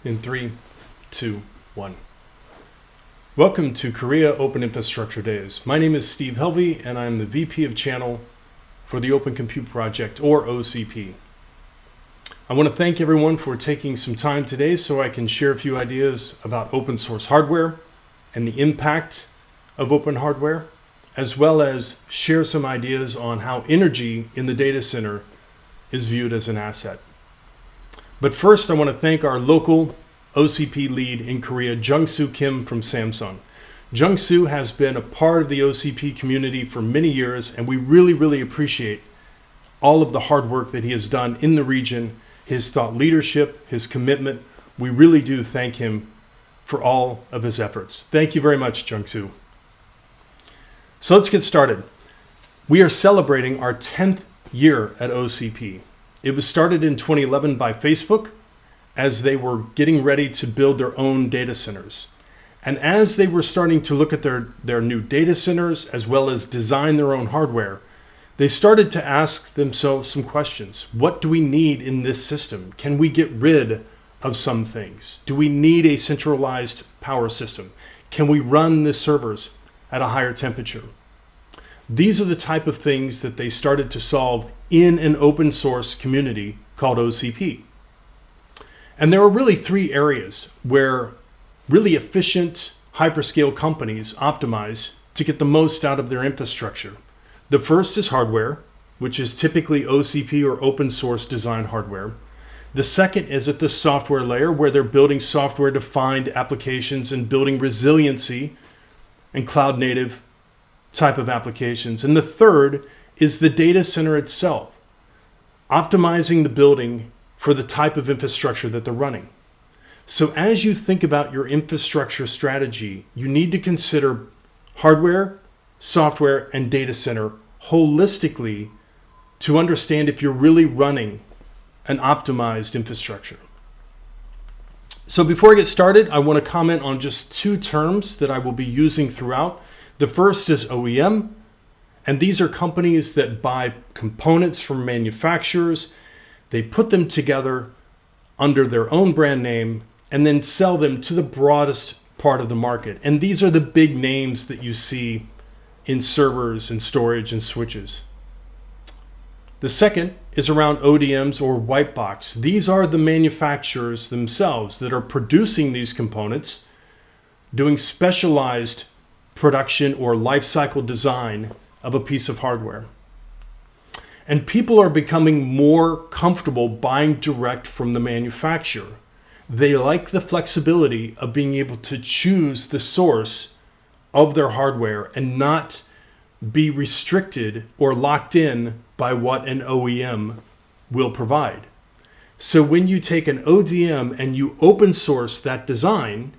In 3, 2, 1. Welcome to Korea Open Infrastructure Days. My name is Steve Helvie, and I'm the VP of Channel for the Open Compute Project, or OCP. I want to thank everyone for taking some time today so I can share a few ideas about open source hardware and the impact of open hardware, as well as share some ideas on how energy in the data center is viewed as an asset. But first, I want to thank our local OCP lead in Korea, Jung-Soo Kim from Samsung. Jung-Soo has been a part of the OCP community for many years, and we really appreciate all of the hard work that he has done in the region, his thought leadership, his commitment. We really do thank him for all of his efforts. Thank you very much, Jung-Soo. So let's get started. We are celebrating our 10th year at OCP. It was started in 2011 by Facebook as they were getting ready to build their own data centers. And as they were starting to look at their new data centers as well as design their own hardware, they started to ask themselves some questions. What do we need in this system? Can we get rid of some things? Do we need a centralized power system? Can we run the servers at a higher temperature? These are the type of things that they started to solve in an open source community called OCP. And there are really three areas where really efficient hyperscale companies optimize to get the most out of their infrastructure. The first is hardware, which is typically OCP or open source design hardware. The second is at the software layer, where they're building software-defined applications and building resiliency and cloud native type of applications. And the third is the data center itself, optimizing the building for the type of infrastructure that they're running. So as you think about your infrastructure strategy, you need to consider hardware, software, and data center holistically to understand if you're really running an optimized infrastructure. So before I get started, I want to comment on just two terms that I will be using throughout. The first is OEM, and these are companies that buy components from manufacturers. They put them together under their own brand name and then sell them to the broadest part of the market. And these are the big names that you see in servers and storage and switches. The second is around ODMs or white box. These are the manufacturers themselves that are producing these components, doing specialized production or life cycle design of a piece of hardware. And people are becoming more comfortable buying direct from the manufacturer. They like the flexibility of being able to choose the source of their hardware and not be restricted or locked in by what an OEM will provide. So when you take an ODM and you open source that design,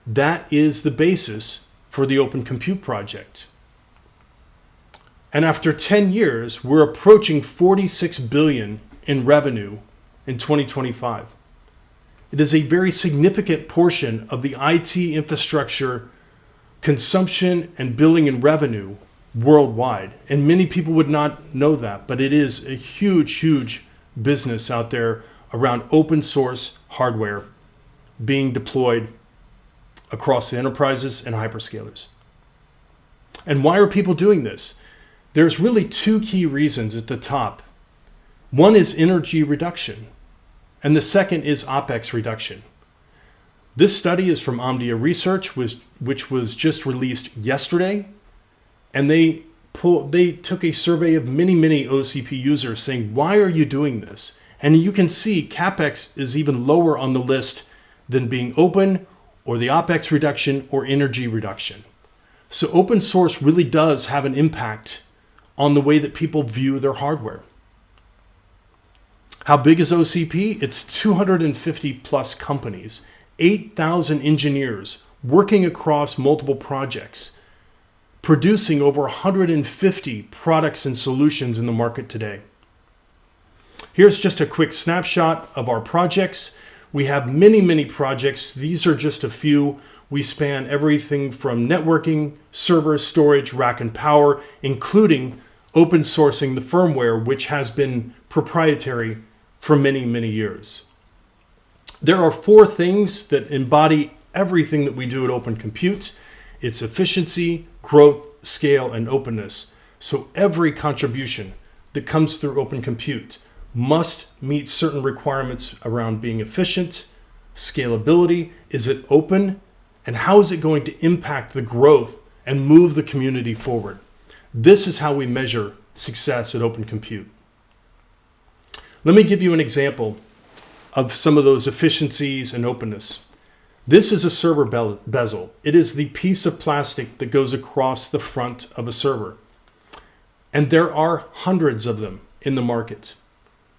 that is the basis for the Open Compute Project. And after 10 years, we're approaching $46 billion in revenue in 2025. It is a very significant portion of the IT infrastructure consumption and billing and revenue worldwide. And many people would not know that, but it is a huge business out there around open source hardware being deployed across the enterprises and hyperscalers. And why are people doing this? There's really two key reasons at the top. One is energy reduction, and the second is OpEx reduction. This study is from Omdia Research, which was just released yesterday, and they took a survey of many OCP users saying, why are you doing this? And you can see CapEx is even lower on the list than being open, or the OpEx reduction, or energy reduction. So open source really does have an impact on the way that people view their hardware. How big is OCP? It's 250 plus companies, 8,000 engineers working across multiple projects, producing over 150 products and solutions in the market today. Here's just a quick snapshot of our projects. We have many projects. These are just a few. We span everything from networking, server, storage, rack and power, including open sourcing the firmware, which has been proprietary for many years. There are 4 things that embody everything that we do at Open Compute. It's efficiency, growth, scale, and openness. So every contribution that comes through Open Compute must meet certain requirements around being efficient, scalability, is it open, and how is it going to impact the growth and move the community forward. This is how we measure success at Open Compute. Let me give you an example of some of those efficiencies and openness. This is a server bezel. It is the piece of plastic that goes across the front of a server. And there are hundreds of them in the market.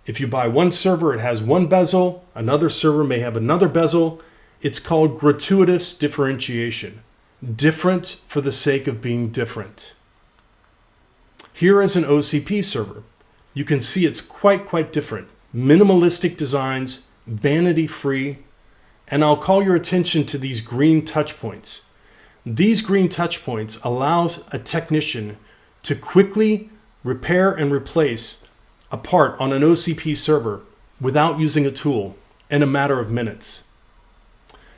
If you buy one server, it has one bezel. Another server may have another bezel. It's called gratuitous differentiation. Different for the sake of being different. Here is an OCP server. You can see it's quite different. Minimalistic designs, vanity-free, and I'll call your attention to these green touch points. These green touch points allows a technician to quickly repair and replace a part on an OCP server without using a tool in a matter of minutes.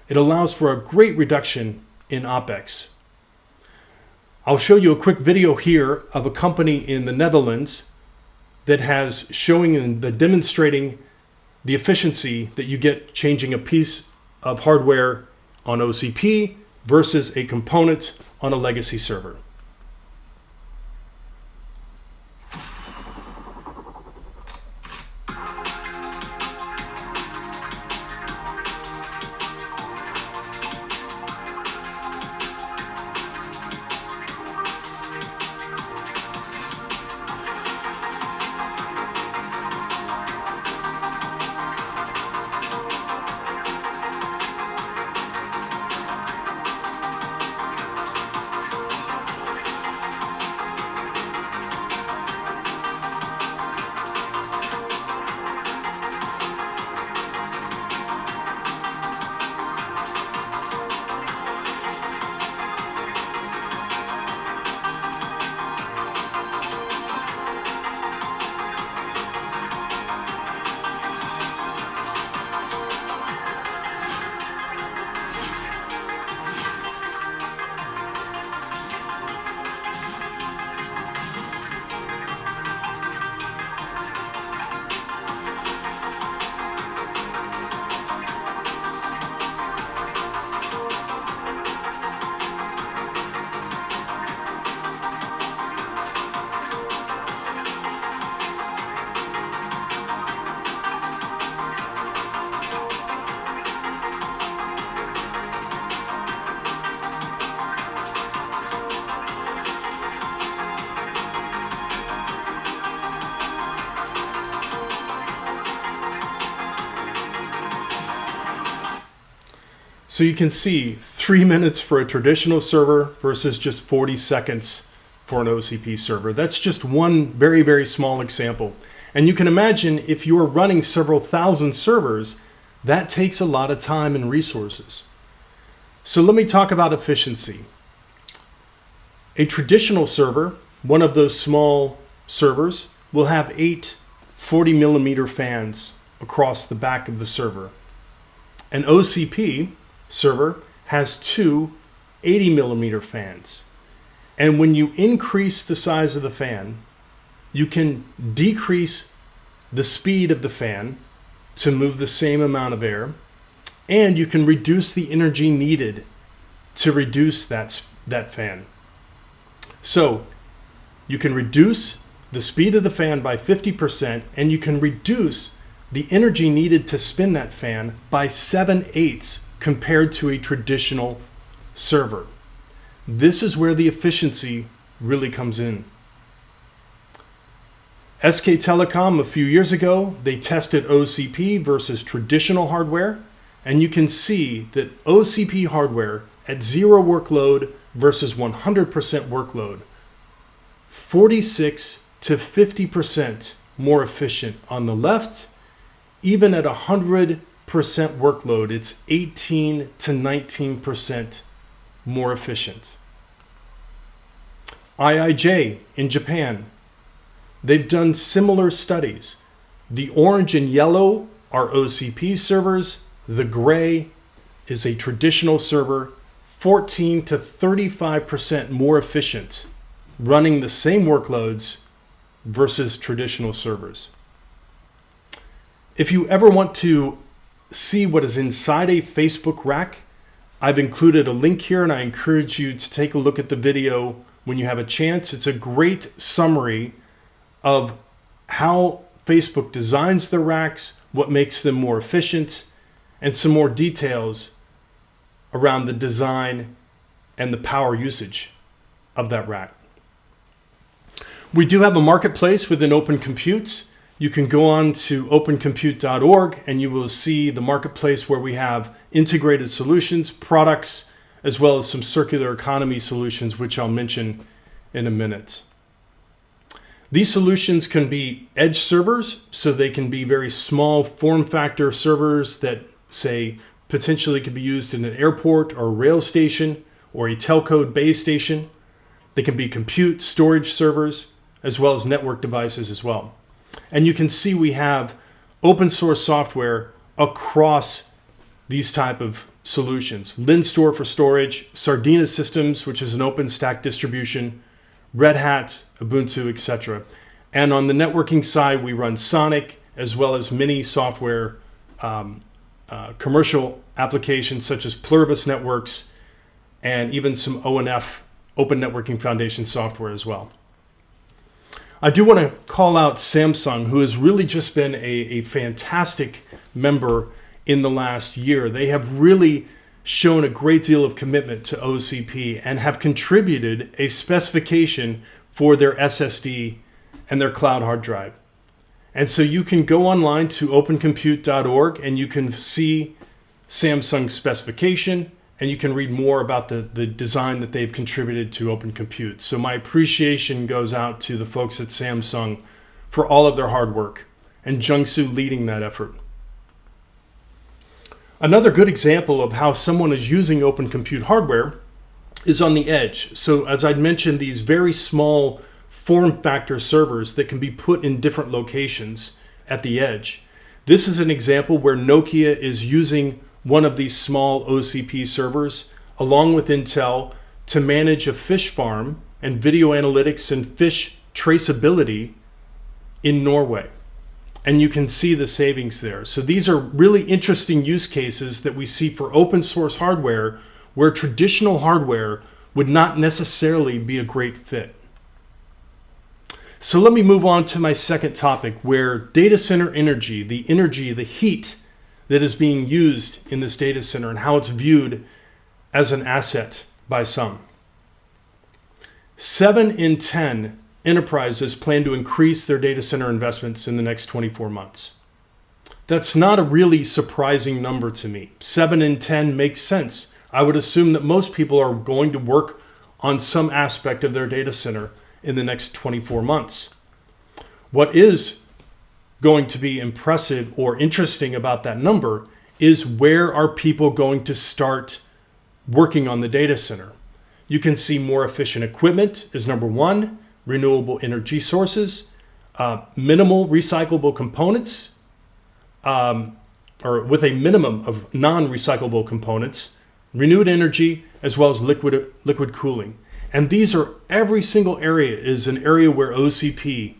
It allows for a great reduction in OpEx. I'll show you a quick video here of a company in the Netherlands that has showing and demonstrating the efficiency that you get changing a piece of hardware on OCP versus a component on a legacy server. So you can see 3 minutes for a traditional server versus just 40 seconds for an OCP server. That's just one very small example. And you can imagine if you are running several thousand servers, that takes a lot of time and resources. So let me talk about efficiency. A traditional server, one of those small servers, will have 8 40mm fans across the back of the server. An OCP server has 2 80mm fans. And when you increase the size of the fan, you can decrease the speed of the fan to move the same amount of air, and you can reduce the energy needed to reduce that fan. So you can reduce the speed of the fan by 50%, and you can reduce the energy needed to spin that fan by 7/8 compared to a traditional server. This is where the efficiency really comes in. SK Telecom, a few years ago, they tested OCP versus traditional hardware, and you can see that OCP hardware at 0 workload versus 100% workload, 46 to 50% more efficient on the left. Even at 100% workload, it's 18 to 19% more efficient. IIJ in Japan, they've done similar studies. The orange and yellow are OCP servers, The gray is a traditional server, 14 to 35% more efficient, running the same workloads versus traditional servers. If you ever want to see what is inside a Facebook rack, I've included a link here, and I encourage you to take a look at the video when you have a chance. It's a great summary of how Facebook designs their racks, what makes them more efficient, and some more details around the design and the power usage of that rack. We do have a marketplace within Open Compute. You can go on to opencompute.org and you will see the marketplace where we have integrated solutions, products, as well as some circular economy solutions, which I'll mention in a minute. These solutions can be edge servers, so they can be very small form factor servers that, say, potentially could be used in an airport or a rail station or a telco base station. They can be compute storage servers, as well as network devices as well. And you can see we have open source software across these type of solutions. LinStore for storage, Sardina Systems, which is an OpenStack distribution, Red Hat, Ubuntu, etc. And on the networking side, we run Sonic, as well as many software commercial applications such as Pluribus Networks, and even some ONF, Open Networking Foundation software as well. I do want to call out Samsung, who has really just been a fantastic member in the last year. They have really shown a great deal of commitment to OCP and have contributed a specification for their SSD and their cloud hard drive. And so you can go online to opencompute.org and you can see Samsung's specification, and you can read more about the design that they've contributed to Open Compute. So my appreciation goes out to the folks at Samsung for all of their hard work, and Jungsu leading that effort. Another good example of how someone is using Open Compute hardware is on the edge. So as I'd mentioned, these very small form factor servers that can be put in different locations at the edge. This is an example where Nokia is using one of these small OCP servers along with Intel to manage a fish farm and video analytics and fish traceability in Norway. And you can see the savings there. So these are really interesting use cases that we see for open source hardware where traditional hardware would not necessarily be a great fit. So let me move on to my second topic, where data center energy, the heat that is being used in this data center and how it's viewed as an asset by some. 7 in 10 enterprises plan to increase their data center investments in the next 24 months. That's not a really surprising number to me. 7 in 10 makes sense. I would assume that most people are going to work on some aspect of their data center in the next 24 months. What is going to be impressive or interesting about that number is where are people going to start working on the data center. You can see more efficient equipment is number one, renewable energy sources, minimal recyclable components, or with a minimum of non-recyclable components, renewed energy, as well as liquid cooling. And these are, every single area is an area where OCP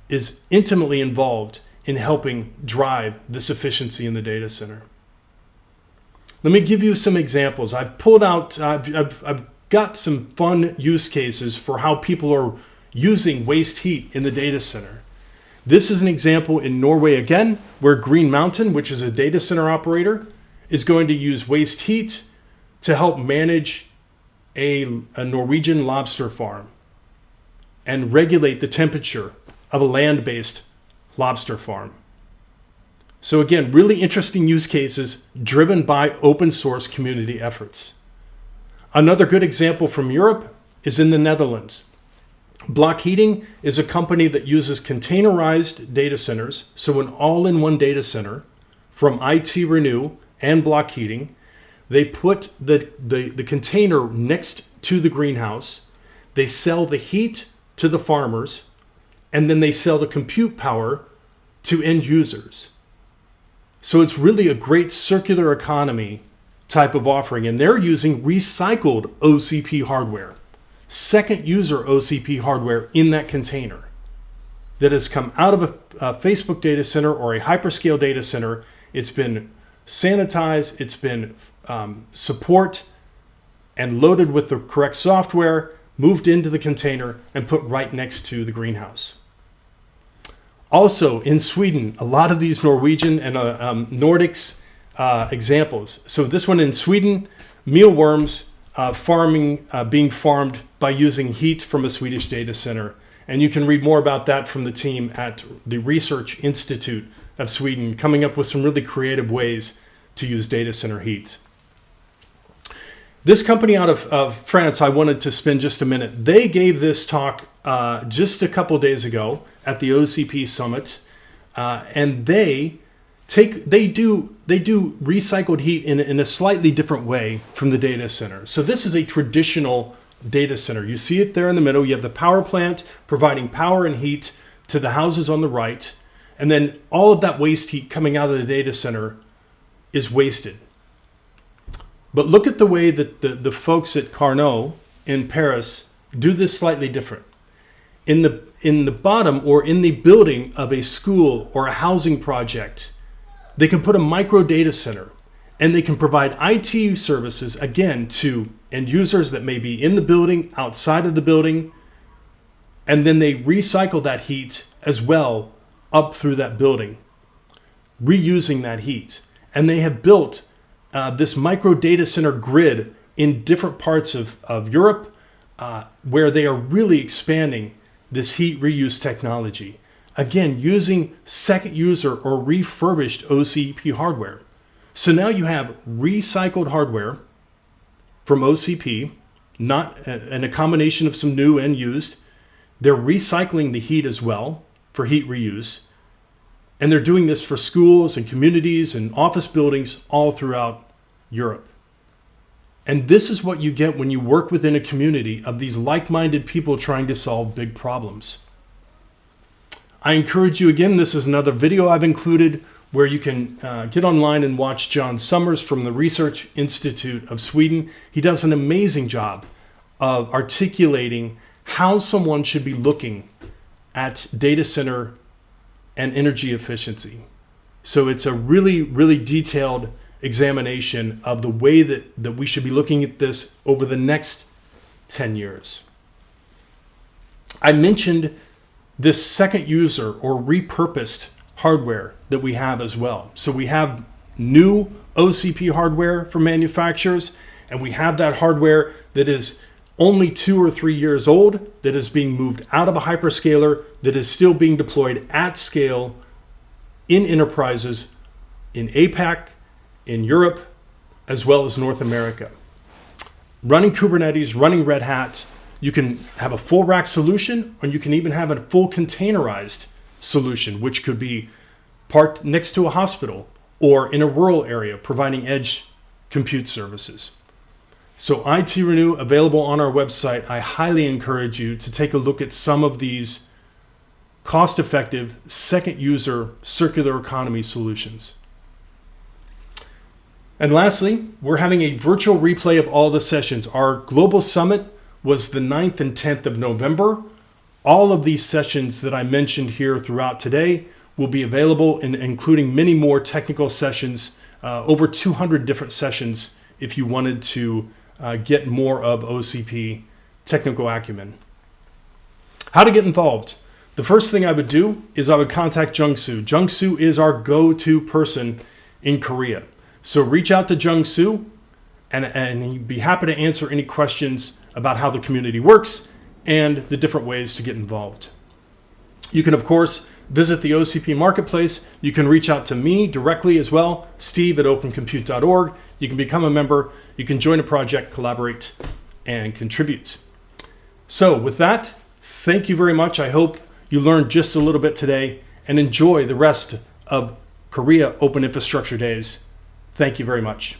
is intimately involved in helping drive this efficiency in the data center. Let me give you some examples. I've got some fun use cases for how people are using waste heat in the data center. This is an example in Norway again, where Green Mountain, which is a data center operator, is going to use waste heat to help manage a Norwegian lobster farm and regulate the temperature of a land-based lobster farm. So again, really interesting use cases driven by open source community efforts. Another good example from Europe is in the Netherlands. Block Heating is a company that uses containerized data centers, so an all-in-one data center from IT Renew and Block Heating. They put the container next to the greenhouse. They sell the heat to the farmers, and then they sell the compute power to end users. So it's really a great circular economy type of offering, and they're using recycled OCP hardware, second user OCP hardware in that container that has come out of a Facebook data center or a hyperscale data center. It's been sanitized, it's been support and loaded with the correct software, moved into the container and put right next to the greenhouse. Also in Sweden, a lot of these Norwegian and Nordics examples. So this one in Sweden, mealworms being farmed by using heat from a Swedish data center. And you can read more about that from the team at the Research Institute of Sweden, coming up with some really creative ways to use data center heat. This company out of France, I wanted to spend just a minute. They gave this talk just a couple days ago at the OCP Summit, and they do recycled heat in a slightly different way from the data center. So this is a traditional data center. You see it there in the middle. You have the power plant providing power and heat to the houses on the right, and then all of that waste heat coming out of the data center is wasted. But look at the way that the folks at Carnot in Paris do this slightly different. In the bottom or in the building of a school or a housing project, they can put a micro data center and they can provide IT services, again, to end users that may be in the building, outside of the building, and then they recycle that heat as well up through that building, reusing that heat. And they have built this micro data center grid in different parts of Europe where they are really expanding this heat reuse technology. Again, using second user or refurbished OCP hardware. So now you have recycled hardware from OCP, and a combination of some new and used. They're recycling the heat as well for heat reuse. And they're doing this for schools and communities and office buildings all throughout Europe. And this is what you get when you work within a community of these like-minded people trying to solve big problems. I encourage you, again, this is another video I've included where you can get online and watch John Summers from the Research Institute of Sweden. He does an amazing job of articulating how someone should be looking at data center and energy efficiency. So it's a really, really detailed examination of the way that we should be looking at this over the next 10 years. I mentioned this second user or repurposed hardware that we have as well. So we have new OCP hardware from manufacturers, and we have that hardware that is only 2 or 3 years old, that is being moved out of a hyperscaler, that is still being deployed at scale in enterprises in APAC, in Europe, as well as North America. Running Kubernetes, running Red Hat, you can have a full rack solution, or you can even have a full containerized solution, which could be parked next to a hospital or in a rural area, providing edge compute services. So IT Renew, available on our website. I highly encourage you to take a look at some of these cost-effective second user circular economy solutions. And lastly, we're having a virtual replay of all the sessions. Our global summit was the 9th and 10th of November. All of these sessions that I mentioned here throughout today will be available, including many more technical sessions, over 200 different sessions if you wanted to get more of OCP technical acumen. How to get involved? The first thing I would do is I would contact Jung-Soo. Jung-Soo is our go-to person in Korea. So reach out to Jung-Soo and he'd be happy to answer any questions about how the community works and the different ways to get involved. You can, of course, visit the OCP Marketplace. You can reach out to me directly as well, steve@opencompute.org. You can become a member. You can join a project, collaborate, and contribute. So with that, thank you very much. I hope you learned just a little bit today, and enjoy the rest of Korea Open Infrastructure Days. Thank you very much.